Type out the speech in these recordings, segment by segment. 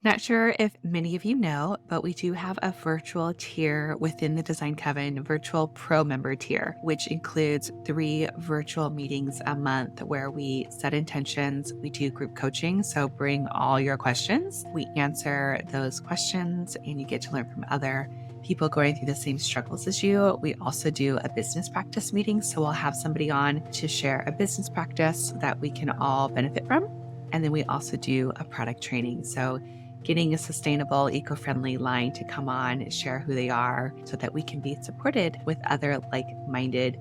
Not sure if many of you know, but we do have a virtual tier within the Design Coven, virtual pro member tier, which includes 3 virtual meetings a month where we set intentions. We do group coaching. So bring all your questions. We answer those questions and you get to learn from other people going through the same struggles as you. We also do a business practice meeting. So we'll have somebody on to share a business practice that we can all benefit from. And then we also do a product training. So getting a sustainable, eco-friendly line to come on, share who they are so that we can be supported with other like-minded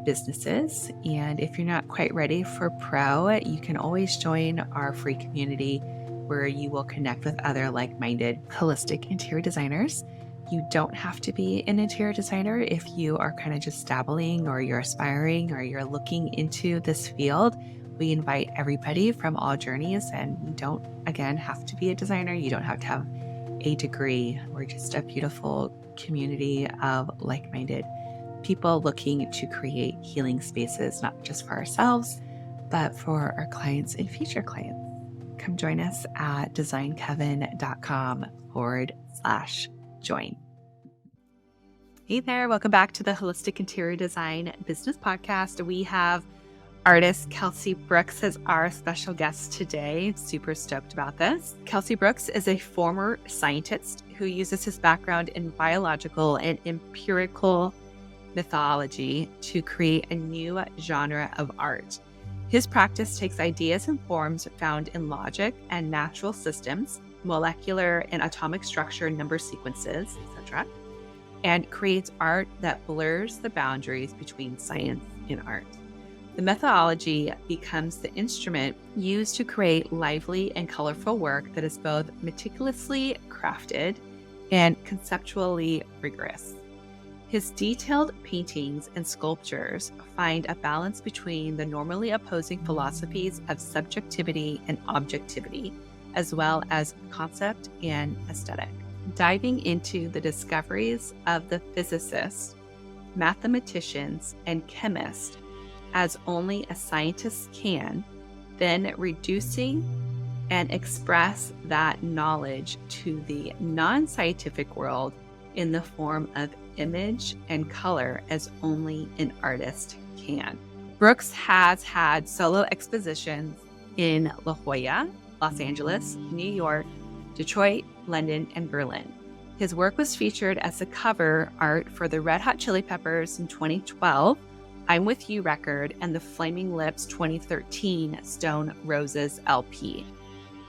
businesses. And if you're not quite ready for pro, you can always join our free community where you will connect with other like-minded holistic interior designers. You don't have to be an interior designer if you are kind of just dabbling or you're aspiring or you're looking into this field. We invite everybody from all journeys, and you don't, again, have to be a designer. You don't have to have a degree. We're just a beautiful community of like-minded people looking to create healing spaces, not just for ourselves, but for our clients and future clients. Come join us at designcoven.com/join. Hey there, welcome back to the Holistic Interior Design Business Podcast. We have artist Kelsey Brookes as our special guest today. Super stoked about this. Kelsey Brookes is a former scientist who uses his background in biological and empirical mythology to create a new genre of art. His practice takes ideas and forms found in logic and natural systems, molecular and atomic structure, number sequences, etc., and creates art that blurs the boundaries between science and art. The methodology becomes the instrument used to create lively and colorful work that is both meticulously crafted and conceptually rigorous. His detailed paintings and sculptures find a balance between the normally opposing philosophies of subjectivity and objectivity, as well as concept and aesthetic. Diving into the discoveries of the physicists, mathematicians, and chemists as only a scientist can, then reducing and express that knowledge to the non-scientific world in the form of image and color as only an artist can. Brookes has had solo expositions in La Jolla, Los Angeles, New York, Detroit, London, and Berlin. His work was featured as the cover art for the Red Hot Chili Peppers in 2012, I'm With You record, and the Flaming Lips 2013 Stone Roses LP.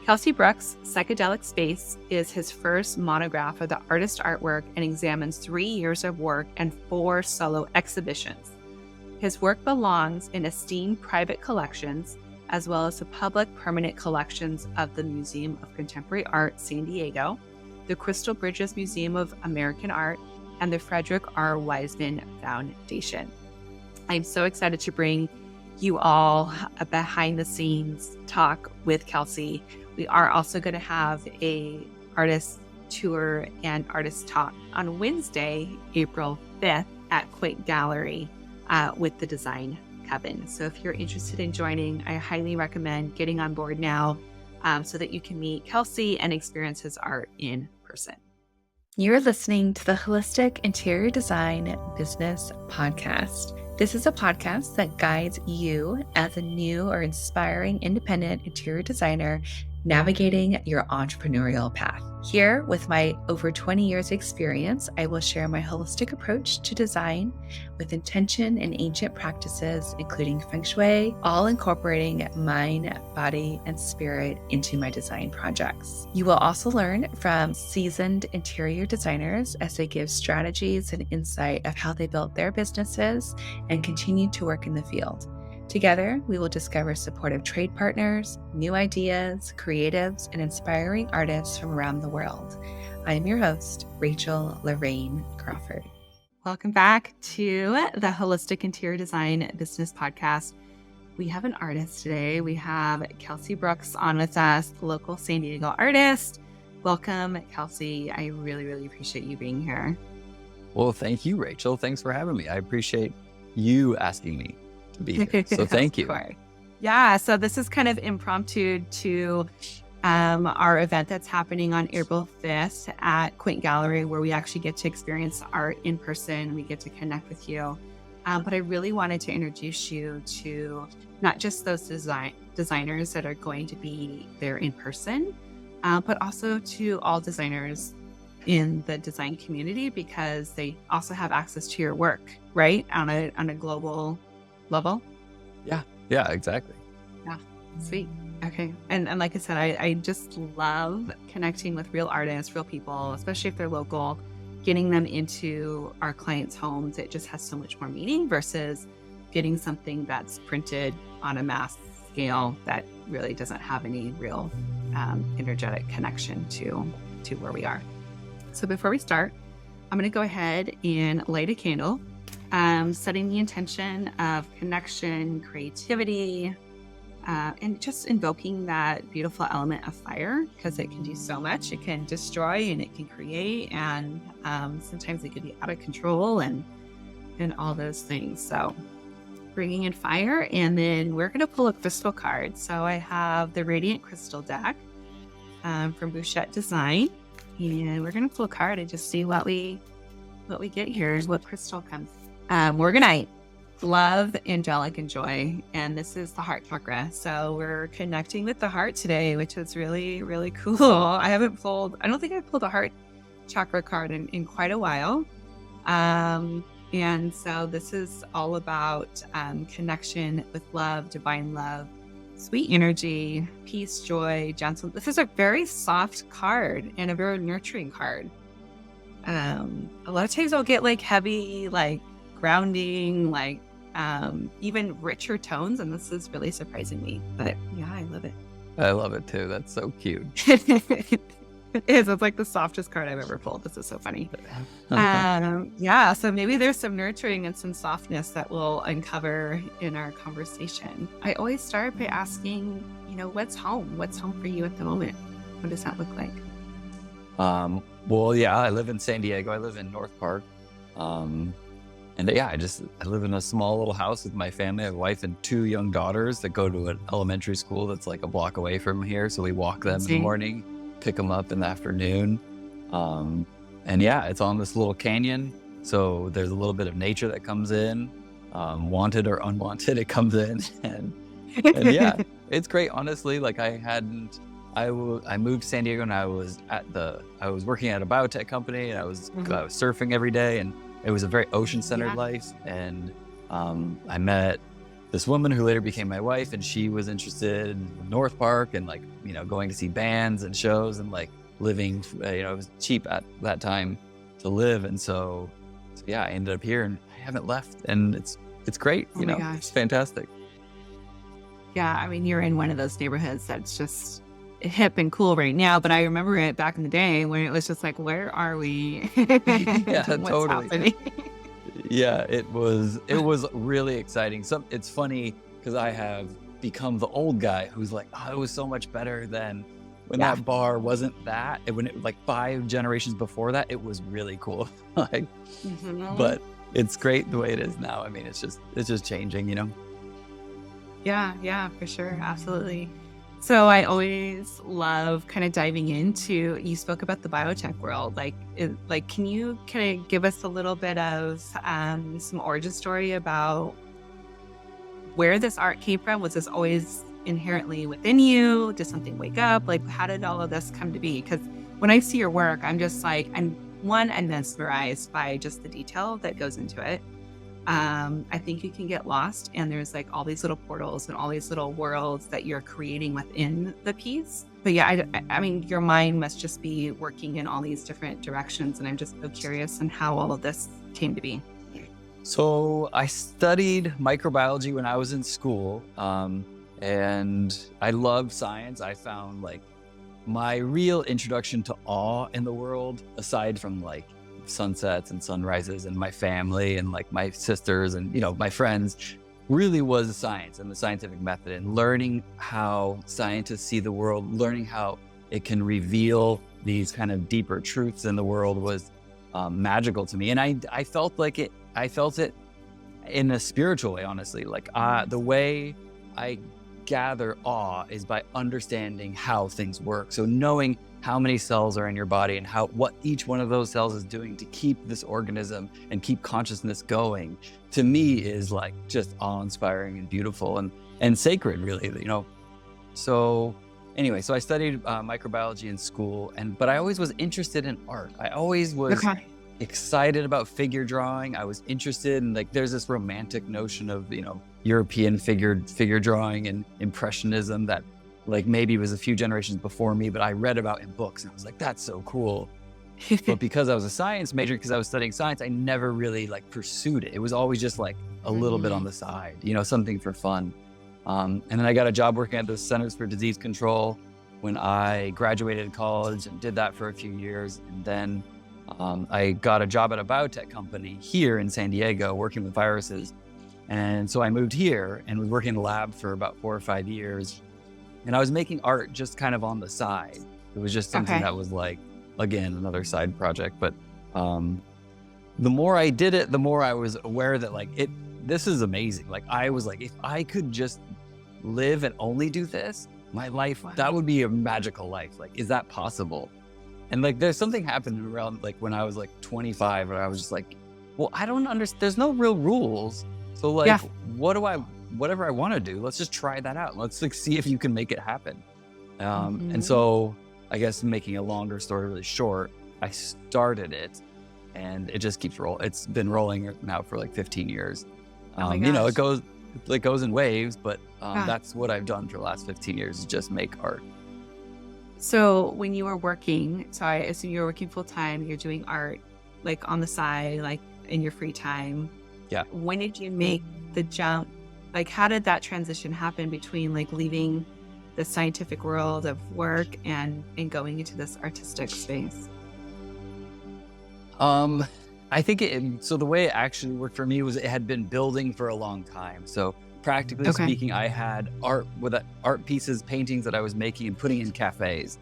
Kelsey Brookes' Psychedelic Space is his first monograph of the artist artwork and examines 3 years of work and 4 solo exhibitions. His work belongs in esteemed private collections, as well as the public permanent collections of the Museum of Contemporary Art, San Diego, the Crystal Bridges Museum of American Art, and the Frederick R. Wiseman Foundation. I'm so excited to bring you all a behind the scenes talk with Kelsey. We are also going to have a artist tour and artist talk on Wednesday, April 5th at Quint Gallery with the Design Coven. So if you're interested in joining, I highly recommend getting on board now so that you can meet Kelsey and experience his art in person. You're listening to the Holistic Interior Design Business Podcast. This is a podcast that guides you as a new or inspiring independent interior designer navigating your entrepreneurial path. Here, with my over 20 years experience, I will share my holistic approach to design with intention and ancient practices, including Feng Shui, all incorporating mind, body, and spirit into my design projects. You will also learn from seasoned interior designers as they give strategies and insight of how they built their businesses and continue to work in the field. Together, we will discover supportive trade partners, new ideas, creatives, and inspiring artists from around the world. I am your host, Rachel Lorraine Crawford. Welcome back to the Holistic Interior Design Business Podcast. We have an artist today. We have Kelsey Brookes on with us, local San Diego artist. Welcome, Kelsey. I really, really appreciate you being here. Well, thank you, Rachel. Thanks for having me. I appreciate you asking me to be here. So thank you. Yeah, so this is kind of impromptu to our event that's happening on April 5th at Quint Gallery, where we actually get to experience art in person. We get to connect with you. But I really wanted to introduce you to not just those designers that are going to be there in person, but also to all designers in the design community, because they also have access to your work, right? On a global level. Yeah, exactly. Yeah, sweet. Okay. And like I said, I just love connecting with real artists, real people, especially if they're local, getting them into our clients' homes. It just has so much more meaning versus getting something that's printed on a mass scale that really doesn't have any real energetic connection to where we are. So before we start, I'm going to go ahead and light a candle, setting the intention of connection, creativity, and just invoking that beautiful element of fire, because it can do so much. It can destroy and it can create, and sometimes it can be out of control and all those things. So bringing in fire, and then we're going to pull a crystal card. So I have the Radiant Crystal deck from Bouchette Design, and we're going to pull a card and just see what we get here, what crystal comes. Morganite. Love, angelic, and joy. And this is the heart chakra. So we're connecting with the heart today, which is really, really cool. I don't think I've pulled a heart chakra card in quite a while. And so this is all about connection with love, divine love, sweet energy, peace, joy, gentle. This is a very soft card and a very nurturing card. A lot of times I'll get like heavy, like grounding, like even richer tones, and this is really surprising me. But yeah, I love it. I love it too. That's so cute. It is. It's like the softest card I've ever pulled. This is so funny. Yeah, so maybe there's some nurturing and some softness that we'll uncover in our conversation. I always start by asking, what's home? What's home for you at the moment? What does that look like? Well, yeah, I live in San Diego. I live in North Park. And yeah, I live in a small little house with my family. I have a wife and 2 young daughters that go to an elementary school that's like a block away from here. So we walk them in the morning, pick them up in the afternoon. And yeah, it's on this little canyon. So there's a little bit of nature that comes in, wanted or unwanted, it comes in. And yeah, it's great. Honestly, like I moved to San Diego and I was working at a biotech company, and I was surfing every day, and it was a very ocean-centered life. And I met this woman who later became my wife, and she was interested in North Park and going to see bands and shows, and like living, it was cheap at that time to live. And so yeah, I ended up here and I haven't left, and it's great. It's fantastic. Yeah. I mean, you're in one of those neighborhoods that's just hip and cool right now, but I remember it back in the day when it was just like, where are we? Yeah, What's totally happening? Yeah, it was really exciting. It's funny because I have become the old guy who's like, oh, it was so much better than when that bar wasn't that. When it was like 5 generations before that, it was really cool. But it's great the way it is now. I mean, it's just changing, Yeah, for sure. Absolutely. So I always love kind of diving into, you spoke about the biotech world. Can you kind of give us a little bit of some origin story about where this art came from? Was this always inherently within you? Did something wake up? Like, how did all of this come to be? Because when I see your work, I'm just like, I'm mesmerized by just the detail that goes into it. I think you can get lost, and there's like all these little portals and all these little worlds that you're creating within the piece. But yeah, I mean, your mind must just be working in all these different directions, and I'm just so curious on how all of this came to be. So I studied microbiology when I was in school, and I loved science. I found like my real introduction to awe in the world, aside from like sunsets and sunrises and my family and like my sisters and my friends, really was science and the scientific method, and learning how scientists see the world, learning how it can reveal these kind of deeper truths in the world was magical to me. And I felt it in a spiritual way, honestly. Like the way I gather awe is by understanding how things work. So knowing how many cells are in your body and what each one of those cells is doing to keep this organism and keep consciousness going, to me is like just awe-inspiring and beautiful and sacred, really, you know. So anyway, so I studied microbiology in school, but I always was interested in art. I always was excited about figure drawing. I was interested in, like, there's this romantic notion of, you know, European figure drawing and impressionism that like maybe was a few generations before me, but I read about in books and I was like, that's so cool. But because I was a science major, because I was studying science, I never really like pursued it. It was always just like a little bit on the side, you know, something for fun. And then I got a job working at the Centers for Disease Control when I graduated college and did that for a few years. And then I got a job at a biotech company here in San Diego working with viruses. And so I moved here and was working in the lab for about 4 or 5 years. And I was making art just kind of on the side. It was just something that was like, again, another side project. But the more I did it, the more I was aware that like this is amazing. Like I was like, if I could just live and only do this, my life, that would be a magical life. Like, is that possible? And like, there's something happened around like when I was like 25 and I was just like, well, I don't understand. There's no real rules. So like, whatever I want to do, let's just try that out. Let's like see if you can make it happen. And so I guess making a longer story really short, I started it and it just keeps rolling. It's been rolling now for like 15 years. You know, it goes in waves, but that's what I've done for the last 15 years is just make art. So when you were working, so I assume you were working full time, you're doing art like on the side, like in your free time. Yeah. When did you make the jump? Like, how did that transition happen between like leaving the scientific world of work and going into this artistic space? I think so the way it actually worked for me was it had been building for a long time. So practically speaking, I had art pieces, paintings that I was making and putting in cafes.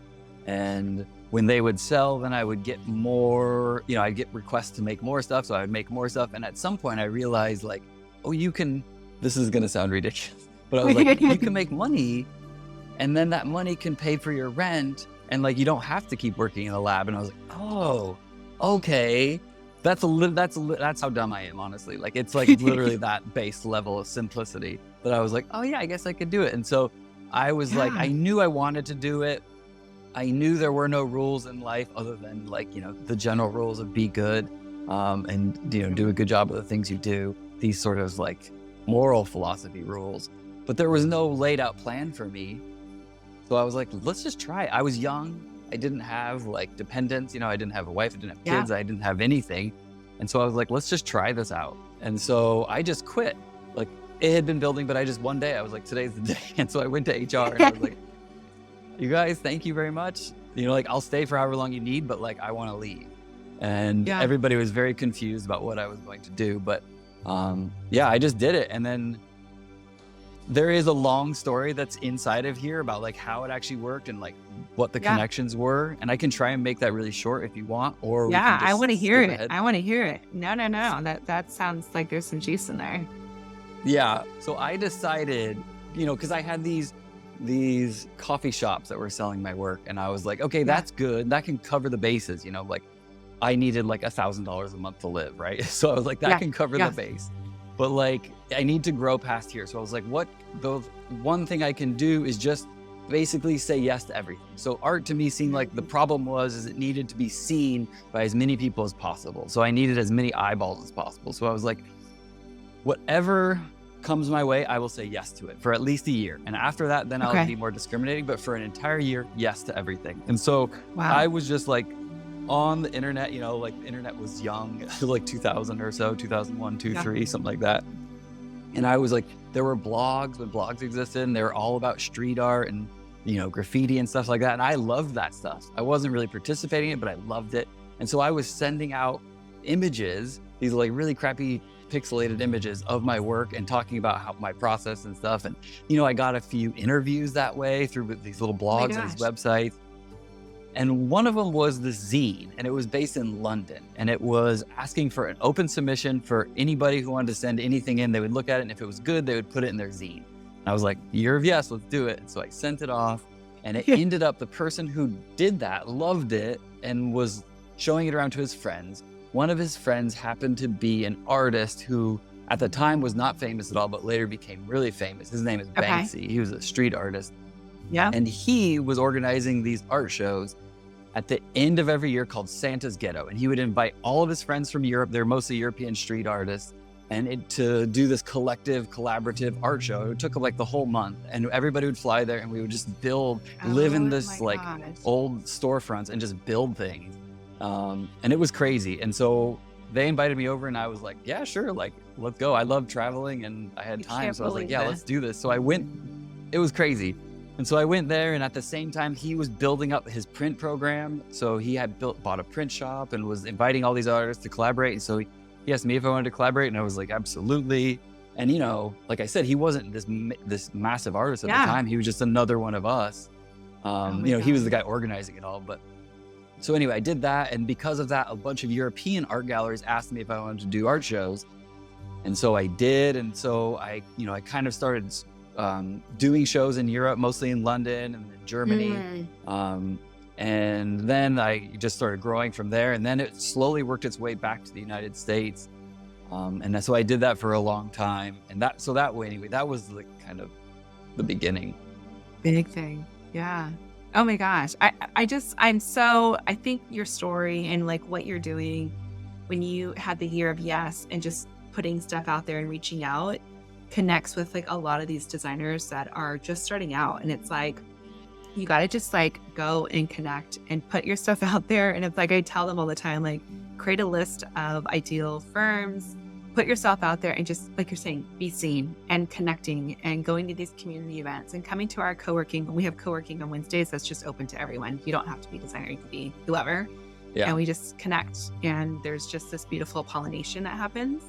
And when they would sell, then I would get more, you know, I'd get requests to make more stuff. So I would make more stuff. And at some point I realized like, oh, this is going to sound ridiculous, but I was like, you can make money and then that money can pay for your rent. And like, you don't have to keep working in the lab. And I was like, oh, okay. That's how dumb I am, honestly. Like, it's like literally that base level of simplicity. But I was like, oh yeah, I guess I could do it. And so I was like, I knew I wanted to do it. I knew there were no rules in life other than like, you know, the general rules of be good and, you know, do a good job of the things you do. These sort of like moral philosophy rules. But there was no laid out plan for me. So I was like, let's just try it. I was young. I didn't have like dependents, you know, I didn't have a wife, I didn't have kids, I didn't have anything. And so I was like, let's just try this out. And so I just quit. Like it had been building, but one day I was like, today's the day. And so I went to HR and I was like, you guys, thank you very much. You know, like I'll stay for however long you need, but like I want to leave. And everybody was very confused about what I was going to do. But I just did it. And then there is a long story that's inside of here about like how it actually worked and like what the connections were. And I can try and make that really short if you want, or I want to hear it. I want to hear it. No. That sounds like there's some juice in there. Yeah. So I decided, you know, because I had these coffee shops that were selling my work, and I was like, okay, that's good. That can cover the bases, you know, like I needed like $1,000 a month to live, right? So I was like, that can cover the base. But like, I need to grow past here. So I was like, one thing I can do is just basically say yes to everything. So art to me seemed like the problem is it needed to be seen by as many people as possible. So I needed as many eyeballs as possible. So I was like, whatever comes my way, I will say yes to it for at least a year. And after that, then I'll be more discriminating. But for an entire year, yes to everything. And so I was just like, on the internet, you know, like the internet was young, like 2000 or so, 2001, 2003, something like that. And I was like, there were blogs when blogs existed, and they were all about street art and, you know, graffiti and stuff like that. And I loved that stuff. I wasn't really participating in it, but I loved it. And so I was sending out images, these like really crappy pixelated images of my work and talking about how my process and stuff. And, you know, I got a few interviews that way through these little blogs and these websites. And one of them was the zine, and it was based in London, and it was asking for an open submission for anybody who wanted to send anything in. They would look at it, and if it was good, they would put it in their zine. I was like, year of yes, let's do it. And so I sent it off, and it ended up the person who did that loved it and was showing it around to his friends. One of his friends happened to be an artist who at the time was not famous at all, but later became really famous. His name is Banksy. He was a street artist. Yeah. And he was organizing these art shows at the end of every year called Santa's Ghetto. And he would invite all of his friends from Europe, they're mostly European street artists, and to do this collective, collaborative art show. It took like the whole month, and everybody would fly there, and we would just live in this old storefronts and just build things. And it was crazy. And so they invited me over, and I was like, yeah, sure, like, let's go. I love traveling, and I had time. So I was like, yeah, let's do this. So I went. It was crazy. And so I went there, and at the same time, he was building up his print program. So he had bought a print shop and was inviting all these artists to collaborate. And so he asked me if I wanted to collaborate, and I was like, absolutely. And, you know, like I said, he wasn't this massive artist at the time. He was just another one of us. He was the guy organizing it all. But so anyway, I did that. And because of that, a bunch of European art galleries asked me if I wanted to do art shows. And so I did. And so I kind of started doing shows in Europe, mostly in London and in Germany. And then I just started growing from there. And then it slowly worked its way back to the United States. And so I did that for a long time. And that was like kind of the beginning. Big thing. Yeah. Oh my gosh. I think your story and like what you're doing when you had the year of yes and just putting stuff out there and reaching out connects with like a lot of these designers that are just starting out. And it's like, you got to just like go and connect and put your stuff out there. And it's like, I tell them all the time, like create a list of ideal firms, put yourself out there and just like you're saying, be seen and connecting and going to these community events and coming to our co-working. We have co-working on Wednesdays. That's just open to everyone. You don't have to be a designer. You can be whoever. Yeah. And we just connect, and there's just this beautiful pollination that happens.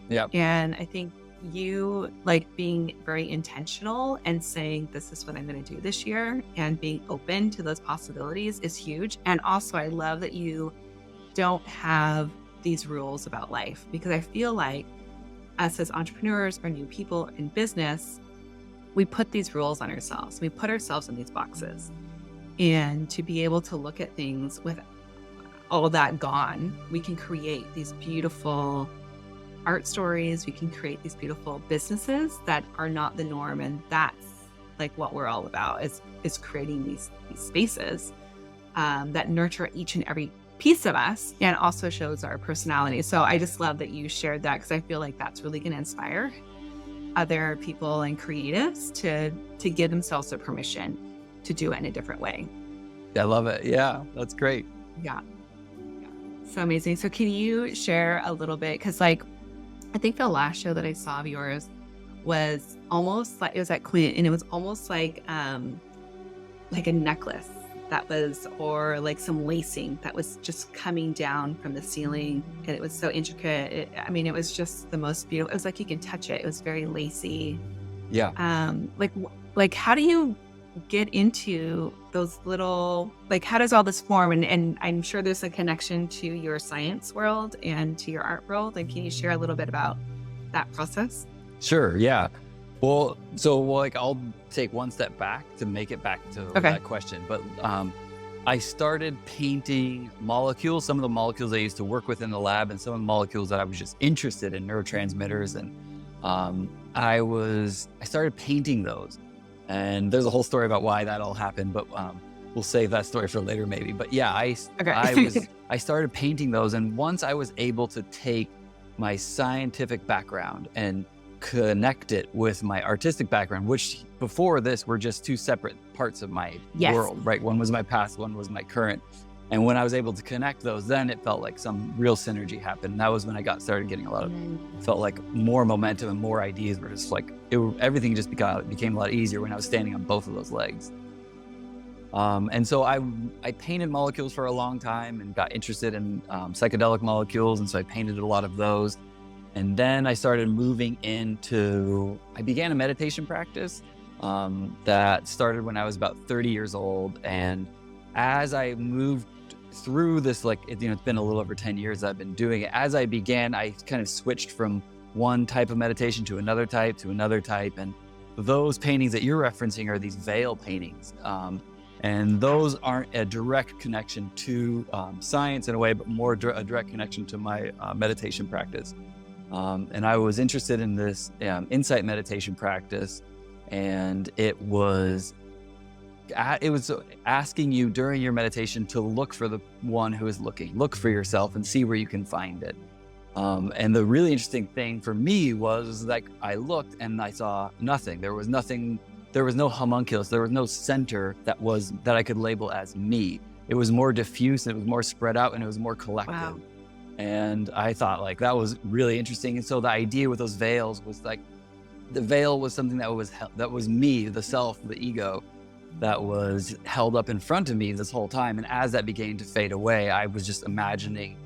Yeah. And I think you like being very intentional and saying, this is what I'm going to do this year, and being open to those possibilities is huge. And also I love that you don't have these rules about life, because I feel like us as entrepreneurs or new people in business, we put these rules on ourselves. We put ourselves in these boxes, and to be able to look at things with all that gone, we can create these beautiful art stories. We can create these beautiful businesses that are not the norm. And that's like what we're all about, is creating these spaces that nurture each and every piece of us and also shows our personality. So I just love that you shared that, because I feel like that's really going to inspire other people and creatives to give themselves the permission to do it in a different way. I love it. Yeah, that's great. Yeah. So amazing. So can you share a little bit? Because like, I think the last show that I saw of yours was almost like, it was at Quint, and it was almost like a necklace that was, or like some lacing that was just coming down from the ceiling. And it was so intricate. It was just the most beautiful. It was like you can touch it. It was very lacy. Yeah. Like how do you get into those little, like how does all this form? And I'm sure there's a connection to your science world and to your art world. And can you share a little bit about that process? Sure. Yeah. Well, I'll take one step back to make it back to that question. But I started painting molecules, some of the molecules I used to work with in the lab, and some of the molecules that I was just interested in, neurotransmitters. And I started painting those. And there's a whole story about why that all happened, but we'll save that story for later maybe. But yeah, I started painting those. And once I was able to take my scientific background and connect it with my artistic background, which before this were just two separate parts of my world, right? One was my past, one was my current. And when I was able to connect those, then it felt like some real synergy happened. And that was when I started getting felt like more momentum and more ideas were just like, everything just became a lot easier when I was standing on both of those legs. And so I painted molecules for a long time and got interested in psychedelic molecules. And so I painted a lot of those. And then I started I began a meditation practice that started when I was about 30 years old. And as I moved through this, it's been a little over 10 years I've been doing it. As I began, I kind of switched from one type of meditation to another type. those paintings that you're referencing are these veil paintings. And those aren't a direct connection to science in a way, but more a direct connection to my meditation practice. And I was interested in this insight meditation practice, and it was asking you during your meditation to look for the one who is looking. Look for yourself and see where you can find it. And the really interesting thing for me was like I looked and I saw nothing. There was nothing. There was no homunculus. There was no center that I could label as me. It was more diffuse, and it was more spread out, and it was more collective. Wow. And I thought like that was really interesting. And so the idea with those veils was like the veil was something that was me, the self, the ego, that was held up in front of me this whole time. And as that began to fade away, I was just imagining,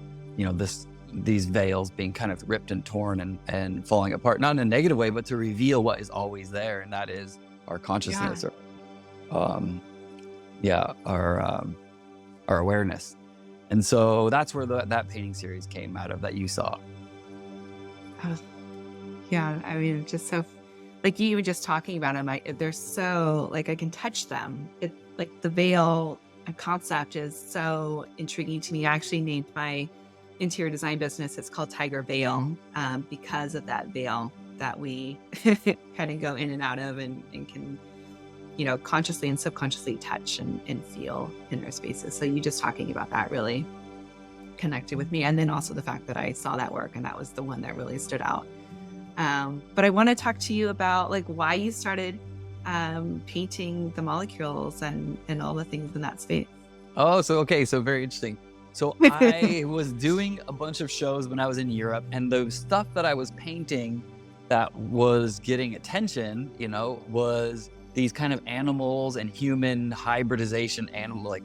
these veils being kind of ripped and torn and falling apart, not in a negative way, but to reveal what is always there, and that is our consciousness, or our awareness. And so that's where that painting series came out of, that you saw. Yeah, I mean, just so, like you were just talking about them, they're so, like, I can touch them. It, like, the veil concept is so intriguing to me. I actually named my interior design business, it's called Tiger Veil, because of that veil that we kind of go in and out of and can, consciously and subconsciously touch and feel in their spaces. So you just talking about that really connected with me. And then also the fact that I saw that work, and that was the one that really stood out. But I want to talk to you about like why you started painting the molecules and all the things in that space. Oh, so very interesting. So I was doing a bunch of shows when I was in Europe, and the stuff that I was painting that was getting attention, was these kind of animals and human hybridization, like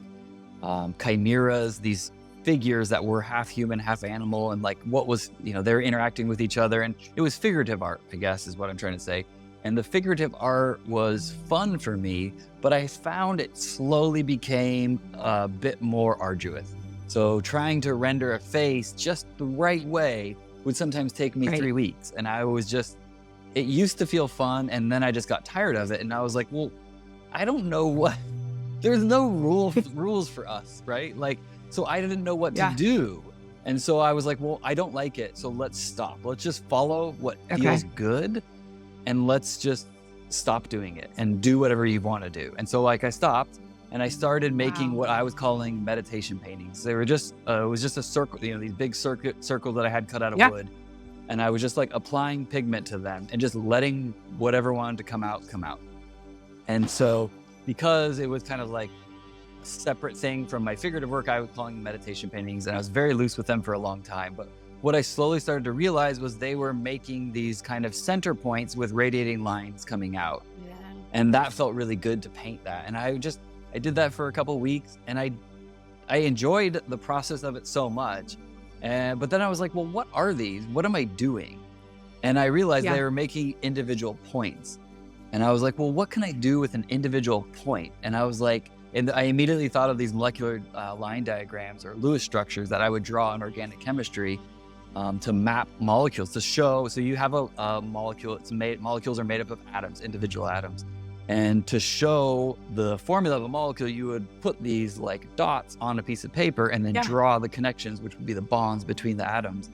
chimeras, these figures that were half human, half animal, and like what was, they're interacting with each other. And it was figurative art, I guess is what I'm trying to say. And the figurative art was fun for me, but I found it slowly became a bit more arduous. So trying to render a face just the right way would sometimes take me 3 weeks. And I was it used to feel fun, and then I just got tired of it. And I was like, well, I don't know there's no rules for us, right? Like, so I didn't know what to do. And so I was like, well, I don't like it, so let's stop. Let's just follow what feels good, and let's just stop doing it and do whatever you want to do. And so like I stopped, and I started making what I was calling meditation paintings. They were just, it was just a circle, these big circles that I had cut out of wood. And I was just like applying pigment to them and just letting whatever wanted to come out. And so because it was kind of like a separate thing from my figurative work, I was calling them meditation paintings, and I was very loose with them for a long time. But what I slowly started to realize was they were making these kind of center points with radiating lines coming out. Yeah. And that felt really good to paint that. And I did that for a couple of weeks, and I enjoyed the process of it so much. But then I was like, well, what are these? What am I doing? And I realized they were making individual points. And I was like, well, what can I do with an individual point? And I was like, and I immediately thought of these molecular line diagrams or Lewis structures that I would draw in organic chemistry to map molecules, to show. So you have a molecule, molecules are made up of atoms, individual atoms. And to show the formula of a molecule, you would put these like dots on a piece of paper and then draw the connections, which would be the bonds between the atoms.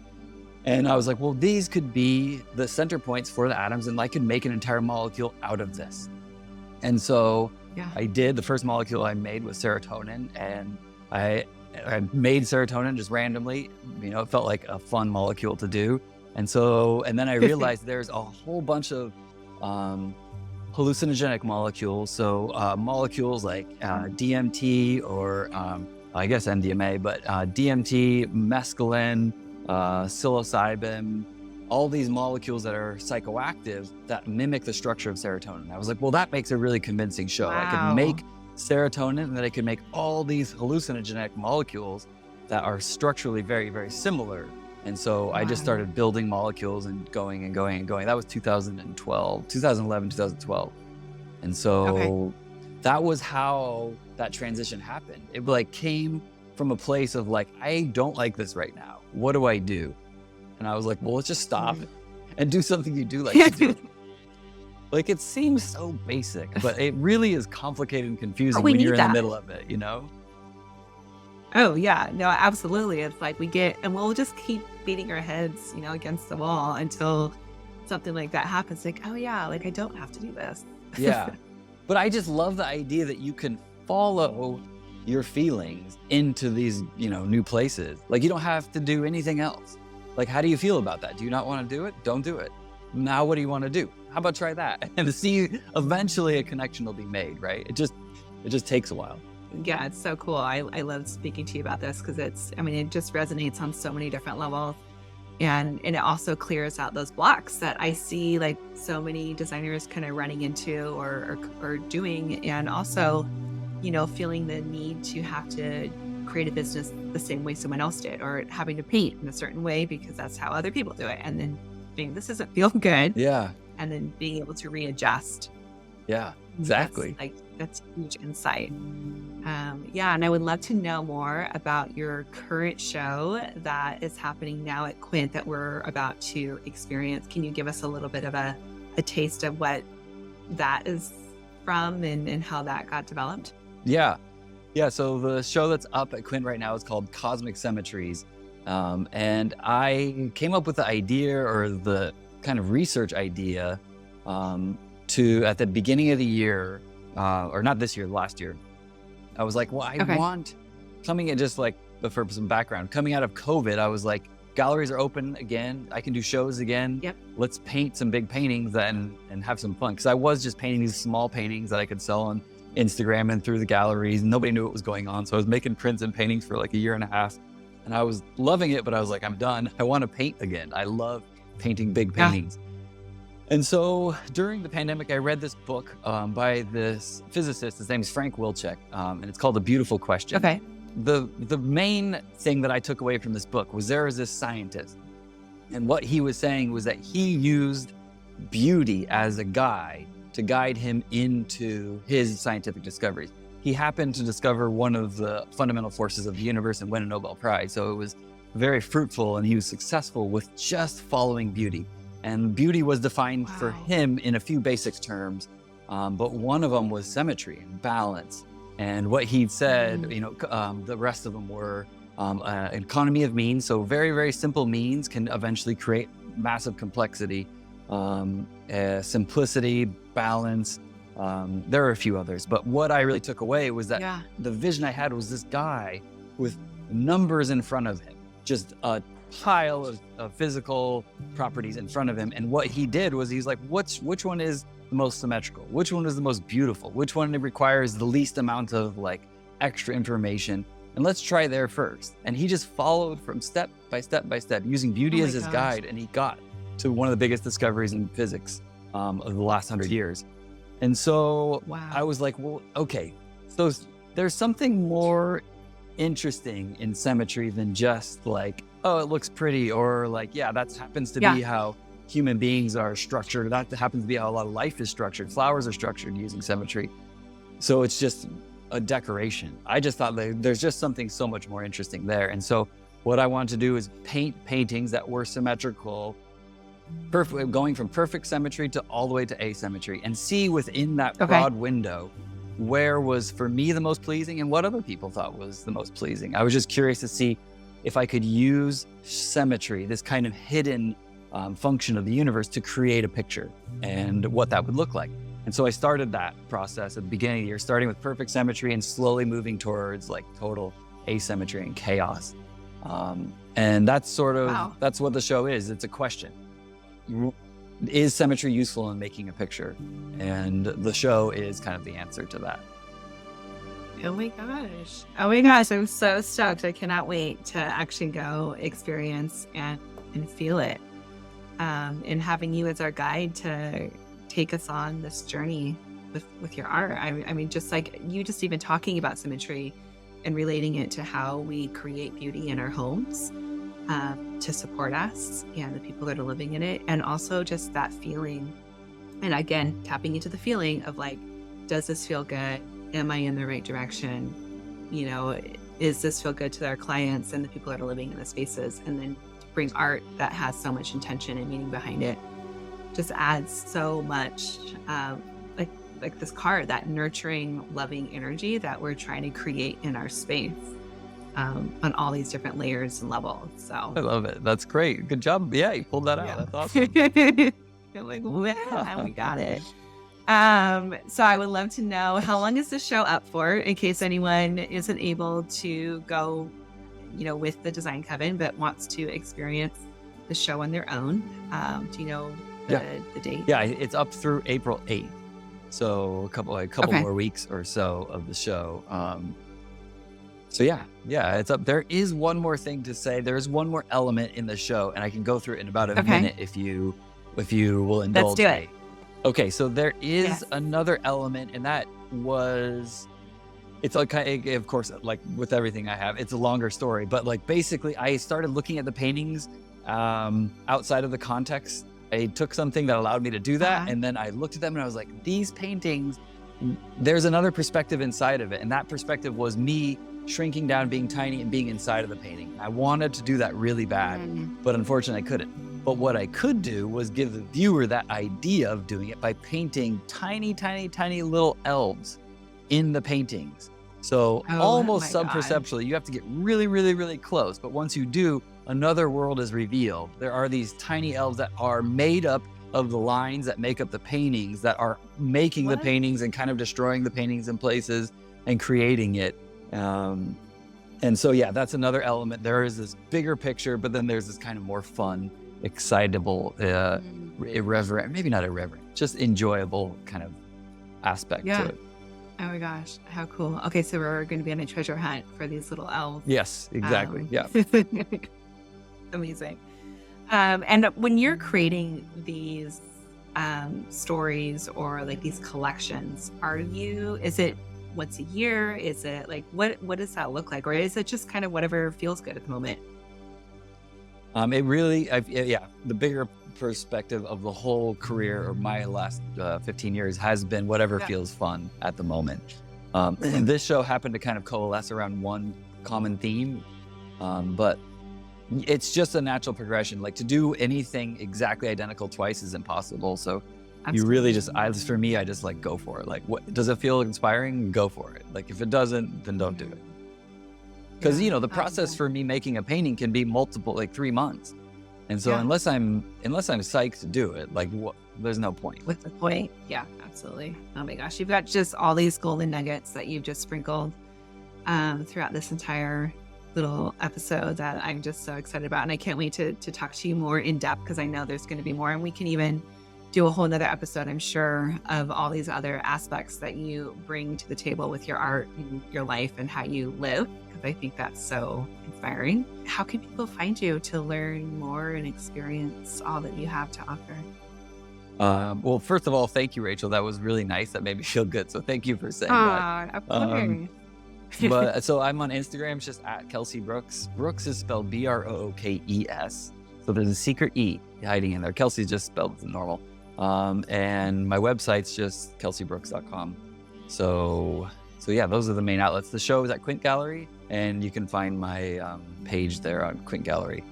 And I was like, well, these could be the center points for the atoms, and I could make an entire molecule out of this. And so I did. The first molecule I made was serotonin, and I made serotonin just randomly. It felt like a fun molecule to do. And then I realized there's a whole bunch of hallucinogenic molecules. So molecules like DMT or I guess MDMA, but DMT, mescaline, psilocybin, all these molecules that are psychoactive that mimic the structure of serotonin. I was like, well, that makes a really convincing show. I could make serotonin, and then I could make all these hallucinogenic molecules that are structurally very, very similar. And so I just started building molecules and going and going and going. That was 2011, 2012. And so that was how that transition happened. It like came from a place of like, I don't like this right now. What do I do? And I was like, well, let's just stop and do something you do like to do. Like, it seems so basic, but it really is complicated and confusing we when need you're in the that. middle of it, you know? Oh yeah, no, absolutely. It's like and we'll just keep beating our heads, against the wall until something like that happens. Like, oh yeah, like I don't have to do this. Yeah. But I just love the idea that you can follow your feelings into these, new places. Like, you don't have to do anything else. Like, how do you feel about that? Do you not want to do it? Don't do it. Now, what do you want to do? How about try that? And see, eventually a connection will be made, right? It just takes a while. Yeah, it's so cool. I love speaking to you about this because it just resonates on so many different levels. And it also clears out those blocks that I see like so many designers kind of running into or doing. And also, feeling the need to have to create a business the same way someone else did, or having to paint in a certain way because that's how other people do it. And then being, this doesn't feel good. Yeah. And then being able to readjust. Yeah, exactly. That's huge insight. Yeah, and I would love to know more about your current show that is happening now at Quint that we're about to experience. Can you give us a little bit of a taste of what that is from and how that got developed? Yeah. So the show that's up at Quint right now is called Cosmic Symmetries. And I came up with the idea, or the kind of research idea, at the beginning of the year, or not this year, last year. I was like, well, I want, coming at just like, for some background, coming out of COVID, I was like, galleries are open again. I can do shows again. Yep. Let's paint some big paintings and have some fun. Because I was just painting these small paintings that I could sell on Instagram and through the galleries. Nobody knew what was going on. So I was making prints and paintings for like a year and a half. And I was loving it, but I was like, I'm done. I want to paint again. I love painting big paintings. And so during the pandemic, I read this book by this physicist. His name is Frank Wilczek, and it's called A Beautiful Question. Okay. The main thing that I took away from this book was there is this scientist, and what he was saying was that he used beauty as a guide to guide him into his scientific discoveries. He happened to discover one of the fundamental forces of the universe and win a Nobel Prize. So it was very fruitful, and he was successful with just following beauty. And beauty was defined for him in a few basic terms, but one of them was symmetry and balance. And what he'd said, the rest of them were an economy of means. So very, very simple means can eventually create massive complexity, simplicity, balance. There are a few others, but what I really took away was that the vision I had was this guy with numbers in front of him, just a pile of physical properties in front of him. And what he did was he's like, which one is the most symmetrical? Which one is the most beautiful? Which one requires the least amount of like extra information? And let's try there first. And he just followed from step by step by step, using beauty as his guide. And he got to one of the biggest discoveries in physics of the last 100 years. And so I was like, well, okay, so there's something more interesting in symmetry than just like, oh, it looks pretty, or like, that happens to be how human beings are structured. That happens to be how a lot of life is structured. Flowers are structured using symmetry. So it's just a decoration. I just thought there's just something so much more interesting there. And so what I wanted to do is paint paintings that were symmetrical, going from perfect symmetry to all the way to asymmetry, and see within that broad window where was for me the most pleasing and what other people thought was the most pleasing. I was just curious to see if I could use symmetry, this kind of hidden function of the universe, to create a picture and what that would look like. And so I started that process at the beginning of the year, starting with perfect symmetry and slowly moving towards like total asymmetry and chaos. And that's sort of, that's what the show is. It's a question. Is symmetry useful in making a picture? And the show is kind of the answer to that. Oh my gosh. I'm so stoked. I cannot wait to actually go experience and feel it. And having you as our guide to take us on this journey with your art. I mean, just like you just even talking about symmetry and relating it to how we create beauty in our homes to support us and the people that are living in it. And also just that feeling. And again, tapping into the feeling of like, does this feel good? Am I in the right direction? Is this feel good to our clients and the people that are living in the spaces? And then bring art that has so much intention and meaning behind it. just adds so much, like this card, that nurturing, loving energy that we're trying to create in our space, on all these different layers and levels. So I love it. That's great. Good job. Yeah, you pulled that out. yeah. That's awesome. You're like, wow, we got it. So I would love to know, how long is the show up for, in case anyone isn't able to go, with the Design Coven, but wants to experience the show on their own? Do you know the date? Yeah, it's up through April 8th. So a couple Okay. more weeks or so of the show. So yeah, it's up. There is one more thing to say. There's one more element in the show, and I can go through it in about a minute if you will indulge Let's do me. it. Okay, so there is Yes. another element, and that was, it's like, of course, like with everything I have, it's a longer story, but like basically I started looking at the paintings outside of the context. I took something that allowed me to do that, and then I looked at them and I was like, these paintings, there's another perspective inside of it, and that perspective was me shrinking down, being tiny, and being inside of the painting. I wanted to do that really bad, but unfortunately I couldn't. But what I could do was give the viewer that idea of doing it by painting tiny, tiny, tiny little elves in the paintings. So almost sub-perceptually, you have to get really, really, really close. But once you do, another world is revealed. There are these tiny elves that are made up of the lines that make up the paintings, that are making the paintings and kind of destroying the paintings in places and creating it. And so, yeah, that's another element. There is this bigger picture, but then there's this kind of more fun, excitable, irreverent, maybe not irreverent, just enjoyable kind of aspect to it. Oh my gosh, how cool. Okay, so we're going to be on a treasure hunt for these little elves. Yes, exactly. Yeah. Amazing. And when you're creating these stories or like these collections, is it once a year? Is it like, what does that look like? Or is it just kind of whatever feels good at the moment? It really, the bigger perspective of the whole career, or my last 15 years, has been whatever feels fun at the moment. And this show happened to kind of coalesce around one common theme, but it's just a natural progression. Like, to do anything exactly identical twice is impossible. So you really just, for me, I just like go for it. Like, what does it feel inspiring? Go for it. Like, if it doesn't, then don't do it. Because the process for me making a painting can be multiple, like 3 months, and so unless I'm psyched to do it, like there's no point. What's the point? Yeah, absolutely. Oh my gosh, you've got just all these golden nuggets that you've just sprinkled throughout this entire little episode that I'm just so excited about, and I can't wait to talk to you more in depth, because I know there's going to be more, and we can even do a whole nother episode, I'm sure, of all these other aspects that you bring to the table with your art and your life and how you live, because I think that's so inspiring. How can people find you to learn more and experience all that you have to offer? Well, first of all, thank you, Rachel. That was really nice. That made me feel good. So thank you for saying that. Of course. But so I'm on Instagram, it's just at Kelsey Brookes. Brookes is spelled Brookes. So there's a secret E hiding in there. Kelsey's just spelled normal. And my website's just kelseybrooks.com. So yeah, those are the main outlets. The show is at Quint Gallery, and you can find my page there on Quint Gallery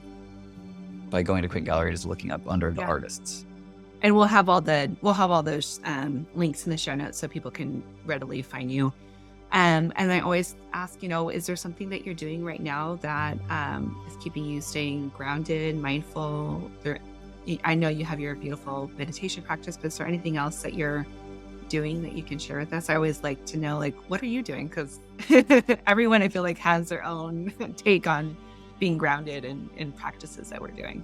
by going to Quint Gallery, just looking up under the artists. And we'll have all those links in the show notes so people can readily find you. And I always ask, is there something that you're doing right now that is keeping you staying grounded, mindful? I know you have your beautiful meditation practice, but is there anything else that you're doing that you can share with us? I always like to know, like, what are you doing? Because everyone, I feel like, has their own take on being grounded and practices that we're doing.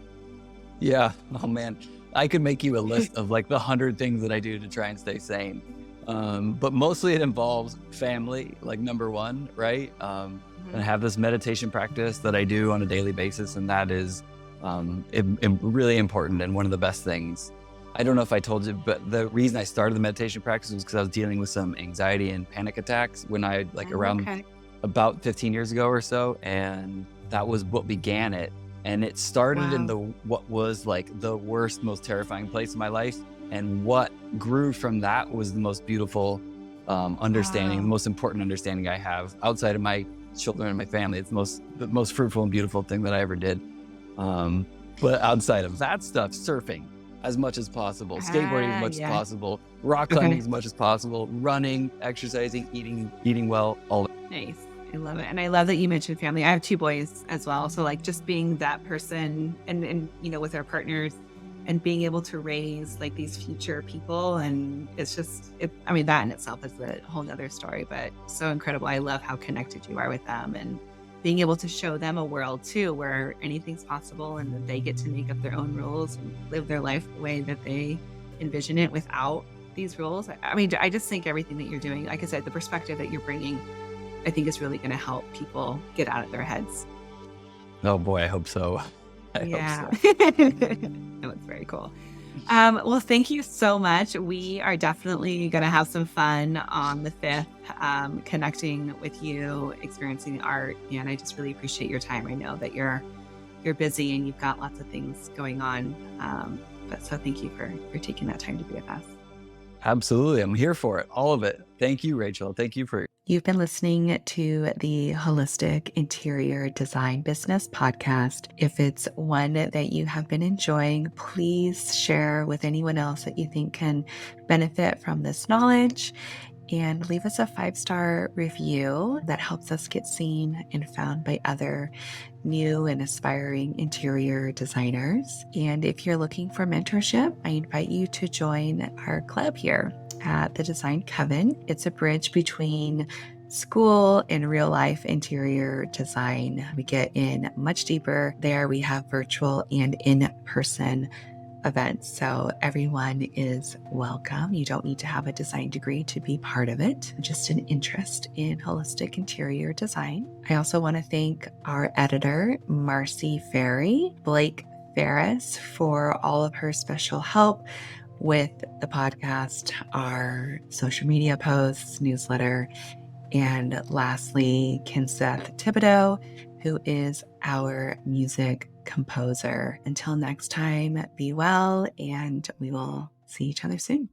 Yeah. Oh, man. I could make you a list of like the 100 things that I do to try and stay sane. But mostly it involves family, like number one, right? And I have this meditation practice that I do on a daily basis, and that is really important and one of the best things. I don't know if I told you, but the reason I started the meditation practice was because I was dealing with some anxiety and panic attacks when I about 15 years ago or so, and that was what began it. And it started in what was like the worst, most terrifying place in my life. And what grew from that was the most beautiful understanding, the most important understanding I have outside of my children and my family. It's the most fruitful and beautiful thing that I ever did. But outside of that stuff, surfing. as much as possible, skateboarding as much as Yeah. possible, rock climbing as much as possible, running, exercising, eating well, all that. Nice. I love it. And I love that you mentioned family. I have 2 boys as well. So like just being that person and with our partners and being able to raise like these future people. And it's just, that in itself is a whole nother story, but so incredible. I love how connected you are with them and being able to show them a world too, where anything's possible and that they get to make up their own rules and live their life the way that they envision it without these rules. I just think everything that you're doing, like I said, the perspective that you're bringing, I think is really going to help people get out of their heads. Oh boy, I hope so. Yeah. Hope so. That was very cool. Well, thank you so much. We are definitely going to have some fun on the 5th, connecting with you, experiencing art. And I just really appreciate your time. I know that you're busy and you've got lots of things going on. But so thank you for taking that time to be with us. Absolutely. I'm here for it. All of it. Thank you, Rachel. Thank you for. You've been listening to the Holistic Interior Design Business Podcast. If it's one that you have been enjoying, please share with anyone else that you think can benefit from this knowledge and leave us a 5-star review that helps us get seen and found by other new and aspiring interior designers. And if you're looking for mentorship, I invite you to join our club here at the Design Coven. It's a bridge between school and real life interior design. We get in much deeper there. We have virtual and in-person events. So everyone is welcome. You don't need to have a design degree to be part of it, just an interest in holistic interior design. I also want to thank our editor, Marcy Ferry, Blake Ferris, for all of her special help with the podcast, our social media posts, newsletter, and lastly, Kinseth Thibodeau, who is our music composer. Until next time, be well, and we will see each other soon.